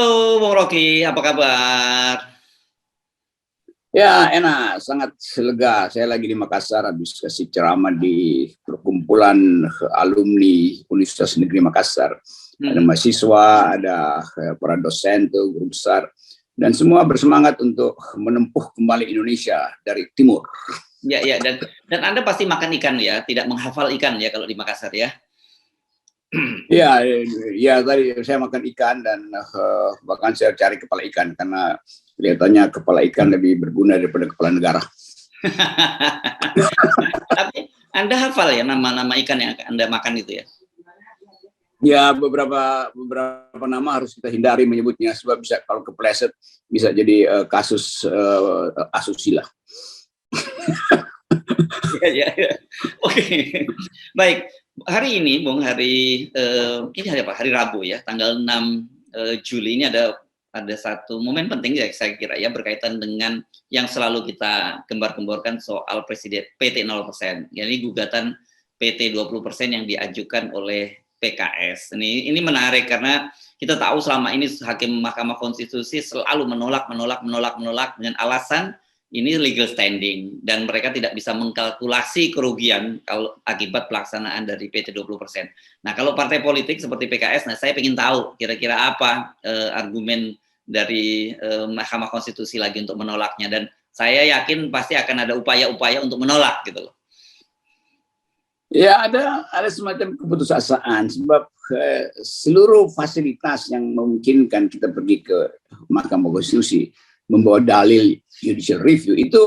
Halo Bung Rocky, apa kabar? Ya, enak, sangat lega. Saya lagi di Makassar, habis kasih ceramah di perkumpulan alumni Universitas Negeri Makassar. Ada mahasiswa, ada para dosen, tuh, guru besar, dan semua bersemangat untuk menempuh kembali Indonesia dari timur. Ya, dan Anda pasti makan ikan ya, tidak menghafal ikan ya kalau di Makassar ya? Ya, tadi saya makan ikan dan bahkan saya cari kepala ikan karena kelihatannya kepala ikan lebih berguna daripada kepala negara. Tapi Anda hafal ya nama-nama ikan yang Anda makan itu ya? Ya, beberapa nama harus kita hindari menyebutnya sebab bisa kalau kepleset bisa jadi kasus asusila. Ya. Oke. Baik. Hari ini, Bung, ini hari apa? Hari Rabu ya, tanggal 6 Juli ini ada satu momen penting ya saya kira ya, berkaitan dengan yang selalu kita gembar-gemborkan soal presiden PT 0%. Jadi gugatan PT 20% yang diajukan oleh PKS. Ini menarik karena kita tahu selama ini hakim Mahkamah Konstitusi selalu menolak dengan alasan ini legal standing dan mereka tidak bisa mengkalkulasi kerugian kalau akibat pelaksanaan dari PT 20%. Nah, kalau partai politik seperti PKS, saya ingin tahu kira-kira apa argumen dari Mahkamah Konstitusi lagi untuk menolaknya, dan saya yakin pasti akan ada upaya-upaya untuk menolak gitu loh. Ya, ada semacam keputusasaan sebab seluruh fasilitas yang memungkinkan kita pergi ke Mahkamah Konstitusi membawa dalil judicial review itu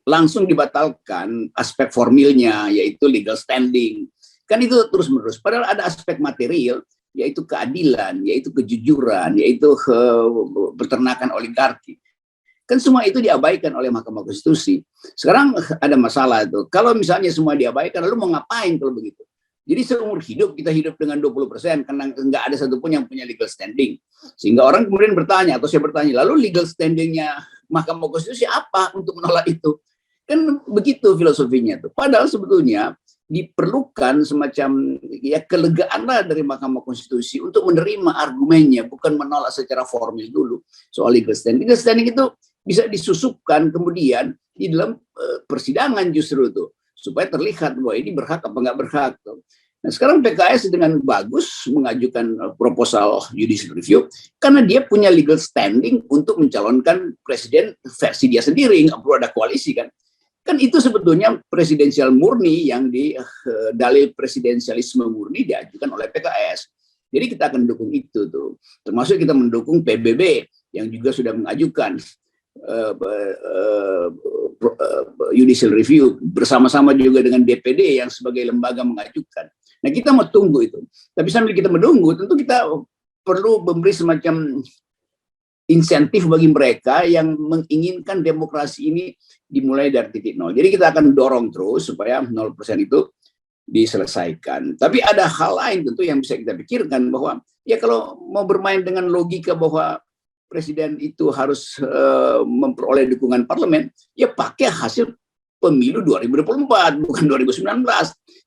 langsung dibatalkan aspek formilnya, yaitu legal standing. Kan itu terus-menerus. Padahal ada aspek material, yaitu keadilan, yaitu kejujuran, yaitu peternakan oligarki. Kan semua itu diabaikan oleh Mahkamah Konstitusi. Sekarang ada masalah itu. Kalau misalnya semua diabaikan, lalu mau ngapain kalau begitu? Jadi seumur hidup kita hidup dengan 20% karena nggak ada satupun yang punya legal standing. Sehingga orang kemudian bertanya, atau saya bertanya, lalu legal standingnya Mahkamah Konstitusi apa untuk menolak itu? Kan begitu filosofinya tuh. Padahal sebetulnya diperlukan semacam ya kelegaan lah dari Mahkamah Konstitusi untuk menerima argumennya, bukan menolak secara formil dulu soal legal standing. Legal standing itu bisa disusupkan kemudian di dalam persidangan justru tuh, supaya terlihat bahwa ini berhak apa nggak berhak. Nah, sekarang PKS dengan bagus mengajukan proposal judicial review karena dia punya legal standing untuk mencalonkan presiden versi dia sendiri, nggak perlu ada koalisi kan. Kan itu sebetulnya presidensial murni yang dalil presidensialisme murni diajukan oleh PKS. Jadi kita akan mendukung itu tuh. Termasuk kita mendukung PBB yang juga sudah mengajukan judicial review bersama-sama juga dengan DPD yang sebagai lembaga mengajukan. Nah, kita mau tunggu itu. Tapi sambil kita menunggu, tentu kita perlu memberi semacam insentif bagi mereka yang menginginkan demokrasi ini dimulai dari titik nol. Jadi kita akan dorong terus supaya 0% itu diselesaikan. Tapi ada hal lain tentu yang bisa kita pikirkan, bahwa ya kalau mau bermain dengan logika bahwa presiden itu harus memperoleh dukungan parlemen, ya pakai hasil pemilu 2024, bukan 2019.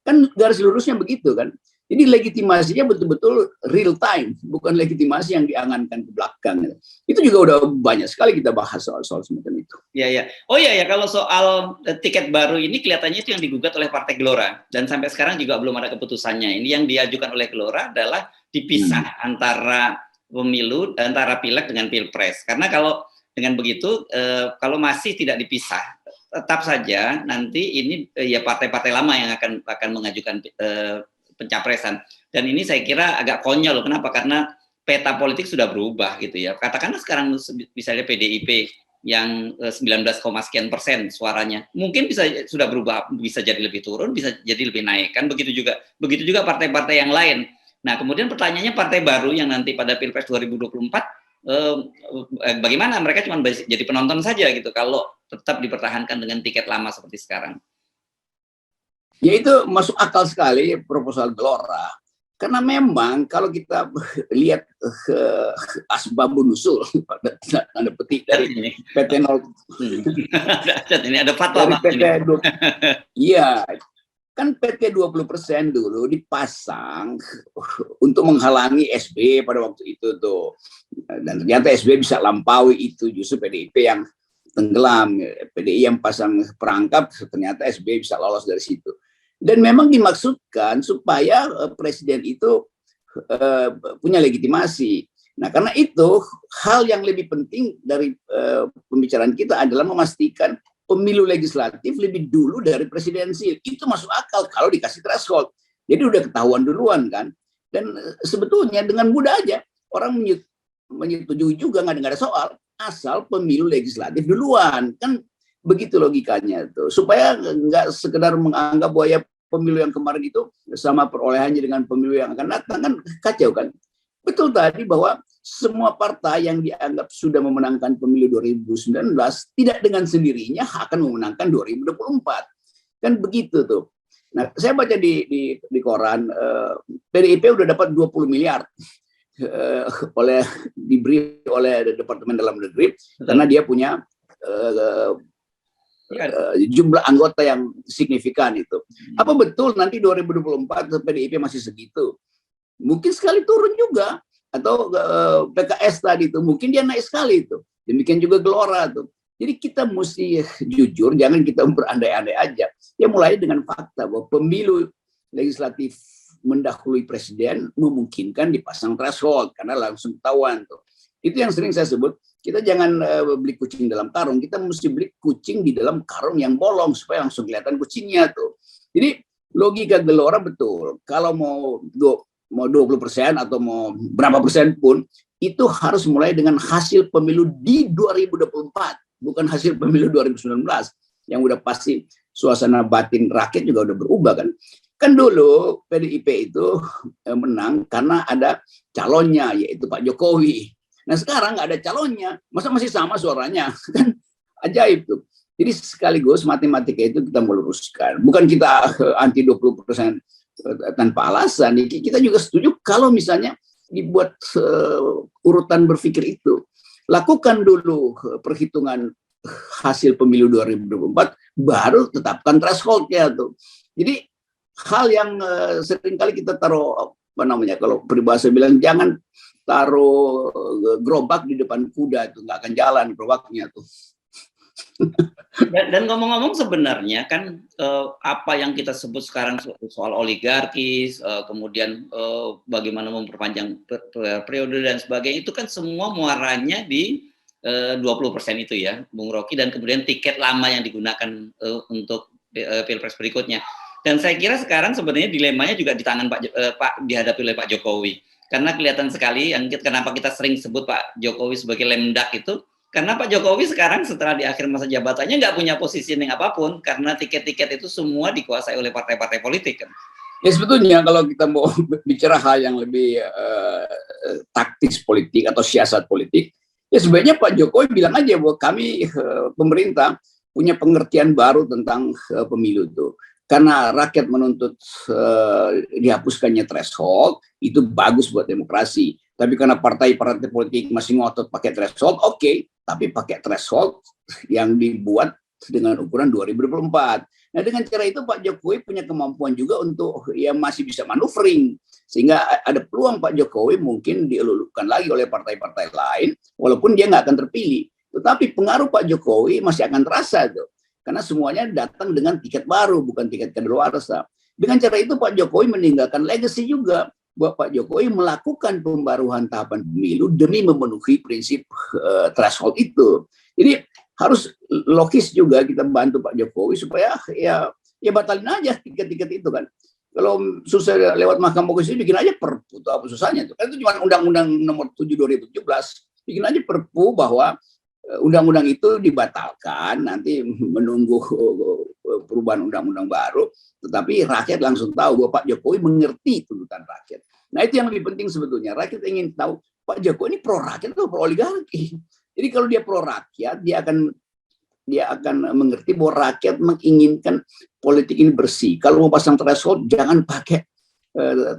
Kan garis lurusnya begitu kan. Jadi legitimasinya betul-betul real time, bukan legitimasi yang diangankan ke belakang. Itu juga udah banyak sekali kita bahas soal semacam itu. Ya. Oh ya, kalau soal tiket baru ini kelihatannya itu yang digugat oleh Partai Gelora, dan sampai sekarang juga belum ada keputusannya. Ini yang diajukan oleh Gelora adalah dipisah antara pemilu, antara pileg dengan pilpres. Karena kalau dengan begitu, kalau masih tidak dipisah, tetap saja nanti ini ya partai-partai lama yang akan mengajukan pencapresan. Dan ini saya kira agak konyol. Kenapa? Karena peta politik sudah berubah gitu ya. Katakanlah sekarang misalnya PDIP yang 19, sekian persen suaranya, mungkin sudah berubah, bisa jadi lebih turun, bisa jadi lebih naik kan. Begitu juga partai-partai yang lain. Nah, kemudian pertanyaannya partai baru yang nanti pada Pilpres 2024, bagaimana? Mereka cuma jadi penonton saja gitu kalau tetap dipertahankan dengan tiket lama seperti sekarang. Ya, itu masuk akal sekali proposal Gelora. Karena memang kalau kita lihat asbabun nusul, tanda petik dari PT 0. Ini ada fatwa. Iya, Kan PT 20% dulu dipasang untuk menghalangi SB pada waktu itu tuh. Dan ternyata SB bisa lampaui itu, justru PDIP yang tenggelam. PDI yang pasang perangkap, ternyata SB bisa lolos dari situ. Dan memang dimaksudkan supaya presiden itu punya legitimasi. Nah, karena itu hal yang lebih penting dari pembicaraan kita adalah memastikan pemilu legislatif lebih dulu dari presidensil. Itu masuk akal kalau dikasih threshold. Jadi udah ketahuan duluan kan. Dan sebetulnya dengan mudah aja orang menyetujui juga, nggak ada soal. Asal pemilu legislatif duluan. Kan begitu logikanya tuh. Supaya nggak sekedar menganggap bahwa ya pemilu yang kemarin itu sama perolehannya dengan pemilu yang akan datang, kan kacau kan. Betul tadi bahwa semua partai yang dianggap sudah memenangkan pemilu 2019 tidak dengan sendirinya akan memenangkan 2024. Kan begitu tuh. Nah, saya baca di koran, PDIP udah dapat 20 miliar diberi oleh Departemen Dalam Negeri karena dia punya jumlah anggota yang signifikan itu. Apa betul nanti 2024 PDIP masih segitu? Mungkin sekali turun juga, atau PKS tadi itu mungkin dia naik sekali itu. Demikian juga Gelora tuh. Jadi kita mesti jujur, jangan kita berandai-andai aja. Ya mulai dengan fakta bahwa pemilu legislatif mendahului presiden memungkinkan dipasang threshold karena langsung ketahuan tuh. Itu yang sering saya sebut, kita jangan beli kucing dalam karung, kita mesti beli kucing di dalam karung yang bolong supaya langsung kelihatan kucingnya tuh. Jadi logika Gelora betul. Kalau mau 20% atau mau berapa persen pun, itu harus mulai dengan hasil pemilu di 2024, bukan hasil pemilu 2019, yang udah pasti suasana batin rakyat juga udah berubah kan. Kan dulu PDIP itu menang karena ada calonnya, yaitu Pak Jokowi. Nah sekarang nggak ada calonnya, masa masih sama suaranya? Kan ajaib tuh. Jadi sekaligus matematika itu kita meluruskan. Bukan kita anti 20% tanpa alasan. Kita juga setuju kalau misalnya dibuat urutan berpikir itu. Lakukan dulu perhitungan hasil pemilu 2024, baru tetapkan thresholdnya tuh. Jadi hal yang seringkali kita taruh, apa namanya, kalau peribahasa bilang, jangan taruh gerobak di depan kuda, itu nggak akan jalan gerobaknya tuh. Dan ngomong-ngomong sebenarnya kan apa yang kita sebut sekarang soal oligarki, kemudian bagaimana memperpanjang periode dan sebagainya, itu kan semua muaranya di 20% itu ya, Bung Rocky, dan kemudian tiket lama yang digunakan untuk Pilpres berikutnya. Dan saya kira sekarang sebenarnya dilemanya juga di tangan dihadapi oleh Pak Jokowi. Karena kelihatan sekali, kenapa kita sering sebut Pak Jokowi sebagai lemdak itu, karena Pak Jokowi sekarang setelah di akhir masa jabatannya nggak punya positioning apapun, karena tiket-tiket itu semua dikuasai oleh partai-partai politik kan. Ya sebetulnya kalau kita mau bicara hal yang lebih taktis politik atau siasat politik, ya sebenarnya Pak Jokowi bilang aja bahwa kami pemerintah punya pengertian baru tentang pemilu itu. Karena rakyat menuntut dihapuskannya threshold, itu bagus buat demokrasi. Tapi karena partai-partai politik masih ngotot pakai threshold, oke, tapi pakai threshold yang dibuat dengan ukuran 2024. Nah dengan cara itu Pak Jokowi punya kemampuan juga untuk ya masih bisa maneuvering. Sehingga ada peluang Pak Jokowi mungkin dielulukan lagi oleh partai-partai lain, walaupun dia nggak akan terpilih. Tetapi pengaruh Pak Jokowi masih akan terasa tuh. Karena semuanya datang dengan tiket baru, bukan tiket kadaluarsa. Dengan cara itu Pak Jokowi meninggalkan legacy juga, bahwa Pak Jokowi melakukan pembaruan tahapan pemilu demi memenuhi prinsip threshold itu. Jadi harus logis juga kita bantu Pak Jokowi supaya ya batalin aja tiket-tiket itu kan. Kalau susah lewat Mahkamah Konstitusi, bikin aja perpu, itu apa susahnya itu. Kan itu cuma Undang-Undang Nomor 7 2017, bikin aja perpu bahwa undang-undang itu dibatalkan, nanti menunggu perubahan undang-undang baru, tetapi rakyat langsung tahu bahwa Pak Jokowi mengerti tuntutan rakyat. Nah itu yang lebih penting sebetulnya, rakyat ingin tahu Pak Jokowi ini pro rakyat atau pro oligarki. Jadi kalau dia pro rakyat, dia akan mengerti bahwa rakyat menginginkan politik ini bersih. Kalau mau pasang threshold, jangan pakai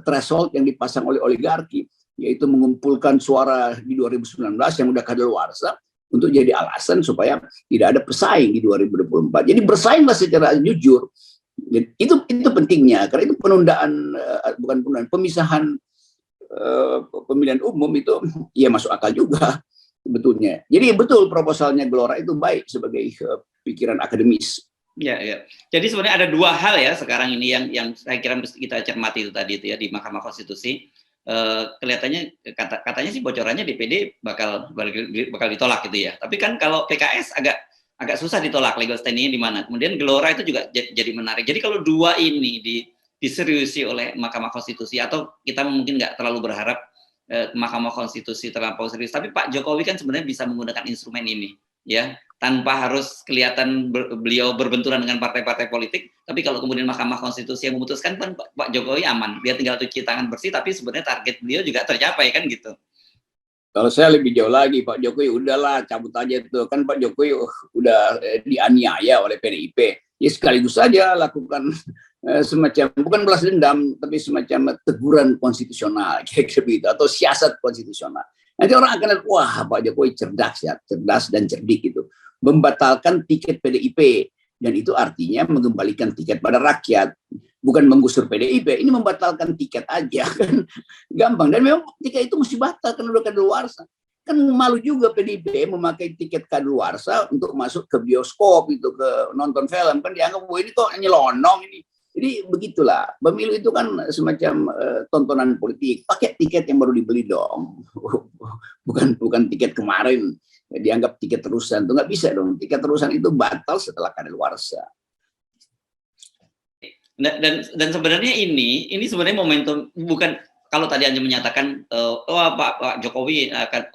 threshold yang dipasang oleh oligarki, yaitu mengumpulkan suara di 2019 yang udah kadaluarsa, untuk jadi alasan supaya tidak ada pesaing di 2024. Jadi bersainglah secara jujur. Itu pentingnya, karena itu penundaan, bukan penundaan, pemisahan pemilihan umum itu ya masuk akal juga sebetulnya. Jadi betul proposalnya Gelora itu baik sebagai pikiran akademis. Ya, ya. Jadi sebenarnya ada dua hal ya sekarang ini yang saya kira mesti kita cermati itu tadi itu ya di Mahkamah Konstitusi. Kelihatannya katanya sih bocorannya DPD bakal ditolak gitu ya. Tapi kan kalau PKS agak susah ditolak, legal standing-nya di mana. Kemudian Gelora itu juga jadi menarik. Jadi kalau dua ini diseriusi oleh Mahkamah Konstitusi, atau kita mungkin nggak terlalu berharap Mahkamah Konstitusi terlampau serius, tapi Pak Jokowi kan sebenarnya bisa menggunakan instrumen ini, ya, tanpa harus kelihatan beliau berbenturan dengan partai-partai politik. Tapi kalau kemudian Mahkamah Konstitusi yang memutuskan, kan Pak Jokowi aman, dia tinggal cuci tangan bersih, tapi sebenarnya target beliau juga tercapai kan gitu. Kalau saya lebih jauh lagi, Pak Jokowi udahlah cabut aja itu, kan Pak Jokowi udah dianiaya oleh PDIP, ya sekaligus saja lakukan semacam, bukan balas dendam, tapi semacam teguran konstitusional, kira-kira begitu, atau siasat konstitusional. Nanti orang akan lihat, wah Pak Jokowi cerdas ya, cerdas dan cerdik itu, membatalkan tiket PDIP, dan itu artinya mengembalikan tiket pada rakyat, bukan menggusur PDIP, ini membatalkan tiket aja kan, gampang. Dan memang tiket itu mesti batal karena udah kadaluarsa. Kan malu juga PDIP memakai tiket kadaluarsa untuk masuk ke bioskop itu, ke nonton film, kan dianggap wah ini kok nyelonong ini. Jadi begitulah, pemilu itu kan semacam tontonan politik. Pakai tiket yang baru dibeli dong, bukan tiket kemarin dianggap tiket terusan. Itu nggak bisa dong, tiket terusan itu batal setelah kadaluarsa. Dan sebenarnya ini sebenarnya momentum, bukan kalau tadi Anda menyatakan Pak Jokowi akan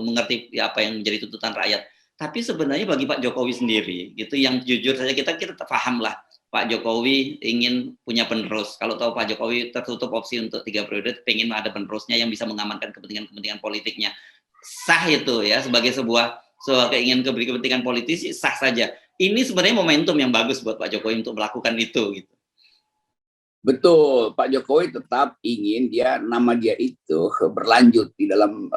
mengerti apa yang menjadi tuntutan rakyat. Tapi sebenarnya bagi Pak Jokowi sendiri, gitu, yang jujur saja kita paham lah. Pak Jokowi ingin punya penerus. Kalau tahu Pak Jokowi tertutup opsi untuk 3 periode, pengen ada penerusnya yang bisa mengamankan kepentingan politiknya. Sah itu ya, sebagai sebuah keinginan kepentingan politis, sah saja. Ini sebenarnya momentum yang bagus buat Pak Jokowi untuk melakukan itu. Gitu. Betul, Pak Jokowi tetap ingin nama dia itu berlanjut di dalam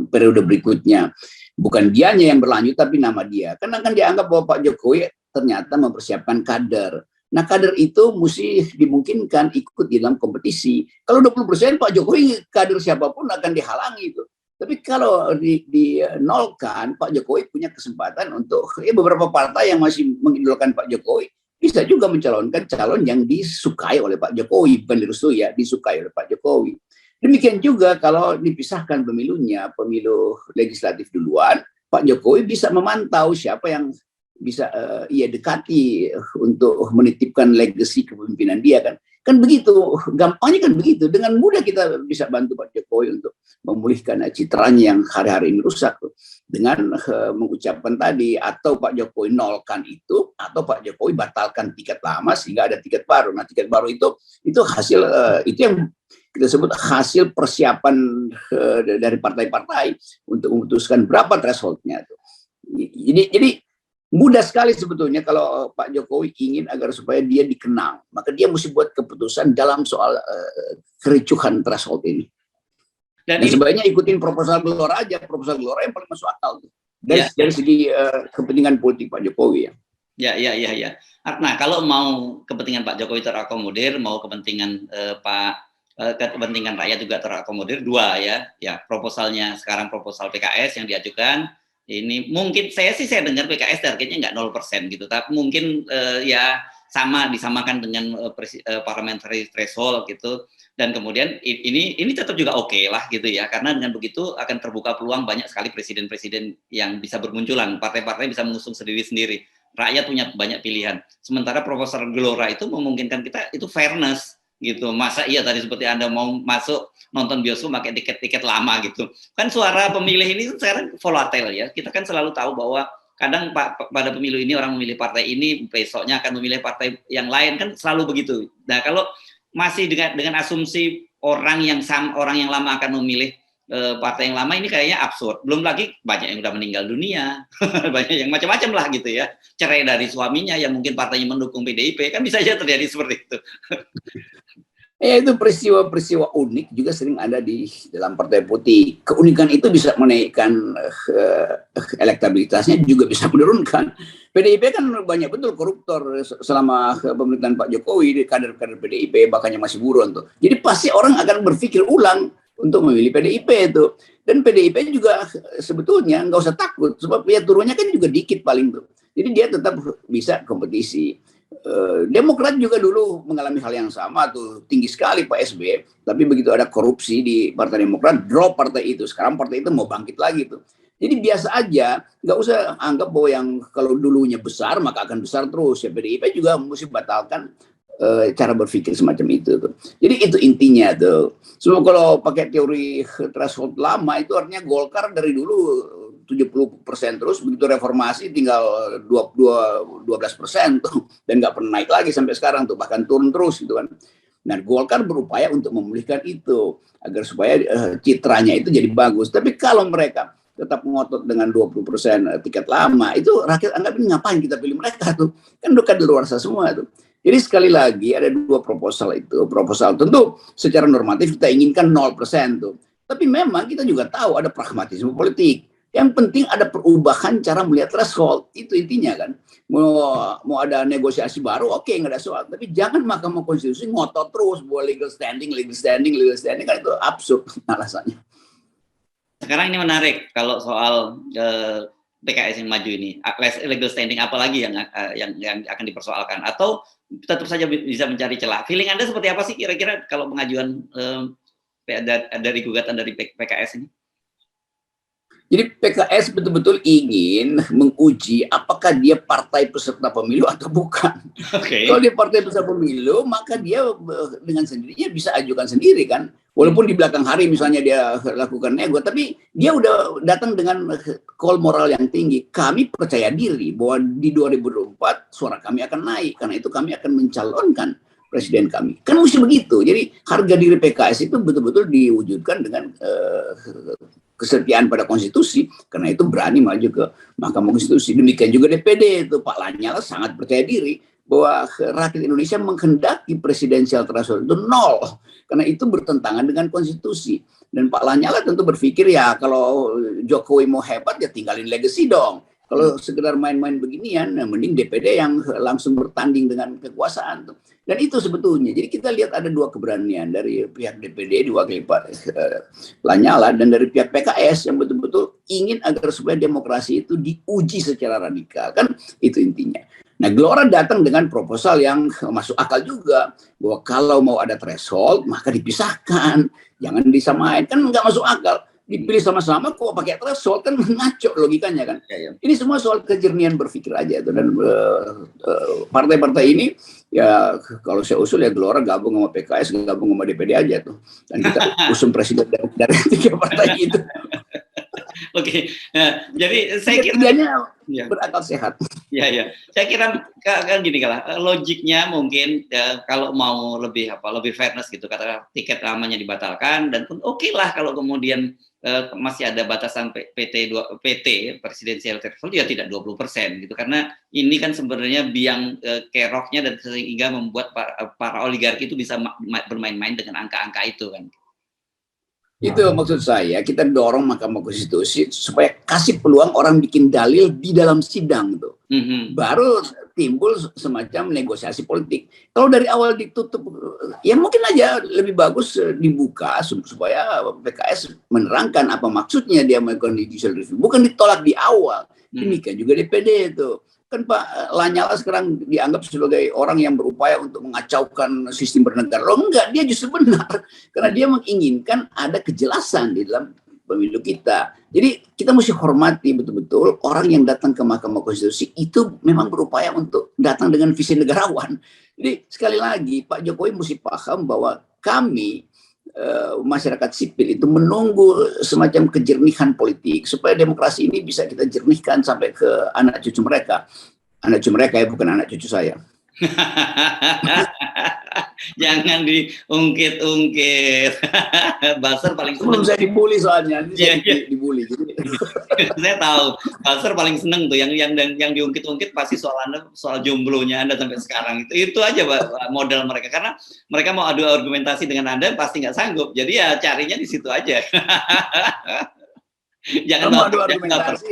periode berikutnya. Bukan dianya yang berlanjut, tapi nama dia. Karena kan dianggap bahwa Pak Jokowi ternyata mempersiapkan kader. Nah, kader itu mesti dimungkinkan ikut di dalam kompetisi. Kalau 20% Pak Jokowi, kader siapapun akan dihalangi itu. Tapi kalau dinolkan, Pak Jokowi punya kesempatan untuk beberapa partai yang masih mengidolakan Pak Jokowi bisa juga mencalonkan calon yang disukai oleh Pak Jokowi, bukan direstui ya, disukai oleh Pak Jokowi. Demikian juga kalau dipisahkan pemilunya, pemilu legislatif duluan, Pak Jokowi bisa memantau siapa yang bisa ia dekati untuk menitipkan legacy kepemimpinan dia kan begitu, gampangnya kan begitu, dengan mudah kita bisa bantu Pak Jokowi untuk memulihkan citranya yang hari-hari ini rusak dengan mengucapkan tadi, atau Pak Jokowi nolkan itu, atau Pak Jokowi batalkan tiket lama sehingga ada tiket baru. Nah, tiket baru itu hasil itu yang kita sebut hasil persiapan dari partai-partai untuk memutuskan berapa thresholdnya itu. Jadi mudah sekali sebetulnya kalau Pak Jokowi ingin agar supaya dia dikenang, maka dia mesti buat keputusan dalam soal kericuhan threshold ini. Dan sebaiknya ikutin proposal Gelora aja, proposal Gelora yang paling masuk akal tuh. Dari segi kepentingan politik Pak Jokowi ya. Ya. Nah, kalau mau kepentingan Pak Jokowi terakomodir, mau kepentingan kepentingan rakyat juga terakomodir, dua ya proposalnya sekarang, proposal PKS yang diajukan. Ini mungkin saya dengar PKS targetnya nggak 0% gitu, tapi mungkin ya disamakan dengan parliamentary threshold gitu, dan kemudian ini tetap juga oke lah gitu ya, karena dengan begitu akan terbuka peluang banyak sekali presiden-presiden yang bisa bermunculan, partai-partai bisa mengusung sendiri-sendiri, rakyat punya banyak pilihan. Sementara proposal Gelora itu memungkinkan kita itu fairness gitu. Masa iya tadi seperti Anda mau masuk nonton bioskop pakai tiket lama gitu. Kan suara pemilih ini sekarang volatile ya. Kita kan selalu tahu bahwa kadang pada pemilu ini orang memilih partai ini, besoknya akan memilih partai yang lain, kan selalu begitu. Nah, kalau masih dengan asumsi orang yang lama akan memilih partai yang lama, ini kayaknya absurd. Belum lagi banyak yang udah meninggal dunia, banyak yang macam-macam lah gitu ya. Cerai dari suaminya yang mungkin partainya mendukung PDIP, kan bisa saja terjadi seperti itu. Ya, itu peristiwa-peristiwa unik juga sering ada di dalam partai politik. Keunikan itu bisa menaikkan elektabilitasnya, juga bisa menurunkan. PDIP kan banyak betul koruptor selama pemerintahan Pak Jokowi, kader-kader PDIP bahkan yang masih buron tuh. Jadi pasti orang akan berpikir ulang untuk memilih PDIP itu. Dan PDIP juga sebetulnya nggak usah takut, sebab ya turunnya kan juga dikit paling tuh. Jadi dia tetap bisa kompetisi. Demokrat juga dulu mengalami hal yang sama tuh, tinggi sekali Pak SBY, tapi begitu ada korupsi di Partai Demokrat, drop partai itu. Sekarang partai itu mau bangkit lagi tuh. Jadi biasa aja, nggak usah anggap bahwa yang kalau dulunya besar maka akan besar terus. Ya PDIP juga mesti batalkan cara berpikir semacam itu tuh. Jadi itu intinya tuh. So kalau pakai teori threshold lama itu artinya Golkar dari dulu 70% terus, begitu reformasi tinggal 12% tuh, dan nggak pernah naik lagi sampai sekarang tuh, bahkan turun terus gitu kan. Nah, Golkar berupaya untuk memulihkan itu agar supaya citranya itu jadi bagus. Tapi kalau mereka tetap ngotot dengan 20% tiket lama, itu rakyat anggap ini ngapain kita pilih mereka tuh, kan udah kadaluarsa semua tuh. Jadi sekali lagi ada dua proposal itu. Proposal tentu secara normatif kita inginkan 0% tuh. Tapi memang kita juga tahu ada pragmatisme politik. Yang penting ada perubahan cara melihat threshold. Itu intinya kan. Mau ada negosiasi baru, oke, nggak ada soal. Tapi jangan Mahkamah Konstitusi ngotot terus bahwa legal standing kan itu absurd alasannya. Sekarang ini menarik kalau soal PKS yang maju ini, legal standing apalagi yang akan dipersoalkan, atau tetap saja bisa mencari celah. Feeling Anda seperti apa sih kira-kira kalau pengajuan dari gugatan dari PKS ini? Jadi PKS betul-betul ingin menguji apakah dia partai peserta pemilu atau bukan. Okay. Kalau dia partai peserta pemilu, maka dia dengan sendirinya bisa ajukan sendiri kan. Walaupun di belakang hari misalnya dia lakukan nego, tapi dia udah datang dengan call moral yang tinggi. Kami percaya diri bahwa di 2024 suara kami akan naik, karena itu kami akan mencalonkan presiden kami. Kan mesti begitu. Jadi harga diri PKS itu betul-betul diwujudkan dengan kesetiaan pada konstitusi, karena itu berani maju ke Mahkamah Konstitusi. Demikian juga DPD itu, Pak Lanyala sangat percaya diri bahwa rakyat Indonesia menghendaki presidensial threshold itu 0, karena itu bertentangan dengan konstitusi. Dan Pak Lanyala tentu berpikir ya kalau Jokowi mau hebat ya tinggalin legacy dong. Kalau sekedar main-main beginian, nah mending DPD yang langsung bertanding dengan kekuasaan tuh. Dan itu sebetulnya. Jadi kita lihat ada dua keberanian dari pihak DPD diwakili Pak Lanyala dan dari pihak PKS yang betul-betul ingin agar supaya demokrasi itu diuji secara radikal. Kan itu intinya. Nah, Gelora datang dengan proposal yang masuk akal juga, bahwa kalau mau ada threshold maka dipisahkan, jangan disamain, kan nggak masuk akal. Dipilih sama-sama kok pakai threshold, kan ngaco logikanya kan. Ini semua soal kejernihan berpikir aja tuh. Dan partai-partai ini ya kalau saya usul ya Gelora gabung sama PKS, gabung sama DPD aja tuh, dan kita usung presiden dari tiga partai itu. Oke, nah, jadi saya kira berakal sehat. Ya. Saya kira kan gini logiknya mungkin kalau mau lebih fairness gitu, kata tiket lamanya dibatalkan dan pun oke lah kalau kemudian masih ada batasan PT presidensial threshold ya tidak 20% gitu, karena ini kan sebenarnya biang keroknya dan sehingga membuat para oligarki itu bisa bermain-main dengan angka-angka itu kan. Itu maksud saya, kita dorong Mahkamah Konstitusi supaya kasih peluang orang bikin dalil di dalam sidang tuh. Baru timbul semacam negosiasi politik. Kalau dari awal ditutup, ya mungkin aja lebih bagus dibuka supaya PKS menerangkan apa maksudnya dia melakukan judicial review. Bukan ditolak di awal. Demikian juga DPD itu. Kan Pak Lanyala sekarang dianggap sebagai orang yang berupaya untuk mengacaukan sistem bernegara. Oh enggak, dia justru benar. Karena dia menginginkan ada kejelasan di dalam pemilu kita. Jadi kita mesti hormati betul-betul orang yang datang ke Mahkamah Konstitusi itu memang berupaya untuk datang dengan visi negarawan. Jadi sekali lagi Pak Jokowi mesti paham bahwa kami masyarakat sipil itu menunggu semacam kejernihan politik supaya demokrasi ini bisa kita jernihkan sampai ke anak cucu mereka ya, bukan anak cucu saya. Jangan diungkit-ungkit. Basar paling seneng. Belum saya dibully soalnya, saya dibully. Saya tahu, Basar paling seneng tuh yang diungkit-ungkit pasti soal jomblonya Anda sampai sekarang. Itu aja modal mereka, karena mereka mau adu argumentasi dengan Anda pasti nggak sanggup. Jadi ya carinya di situ aja. Jangan Kamu mau adu argumentasi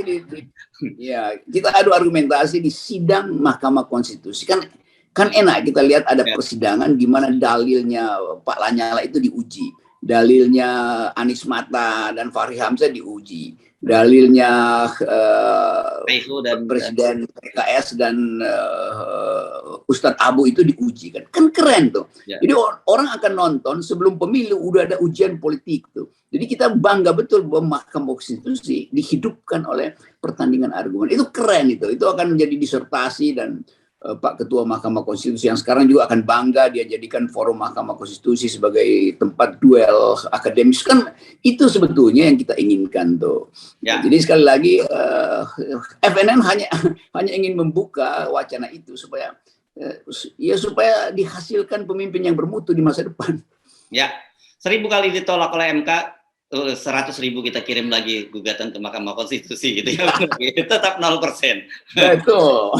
ya, kita adu argumentasi di sidang Mahkamah Konstitusi. Kan enak kita lihat ada ya. persidangan di mana dalilnya Pak Lanyala itu diuji, dalilnya Anies Mata dan Fahri Hamzah diuji, dalilnya Presiden PKS dan Ustadz Abu itu diuji kan keren tuh. Ya. Jadi orang akan nonton sebelum pemilu udah ada ujian politik tuh. Jadi kita bangga betul bahwa Mahkamah Konstitusi dihidupkan oleh pertandingan argumen. Itu keren itu akan menjadi disertasi dan Pak Ketua Mahkamah Konstitusi yang sekarang juga akan bangga dia jadikan forum Mahkamah Konstitusi sebagai tempat duel akademis, kan itu sebetulnya yang kita inginkan tuh. Ya. Jadi sekali lagi FNN hanya ingin membuka wacana itu supaya supaya dihasilkan pemimpin yang bermutu di masa depan. Ya, 1000 kali ditolak oleh MK, 100.000 kita kirim lagi gugatan ke Mahkamah Konstitusi gitu ya. Tetap 0%. Betul.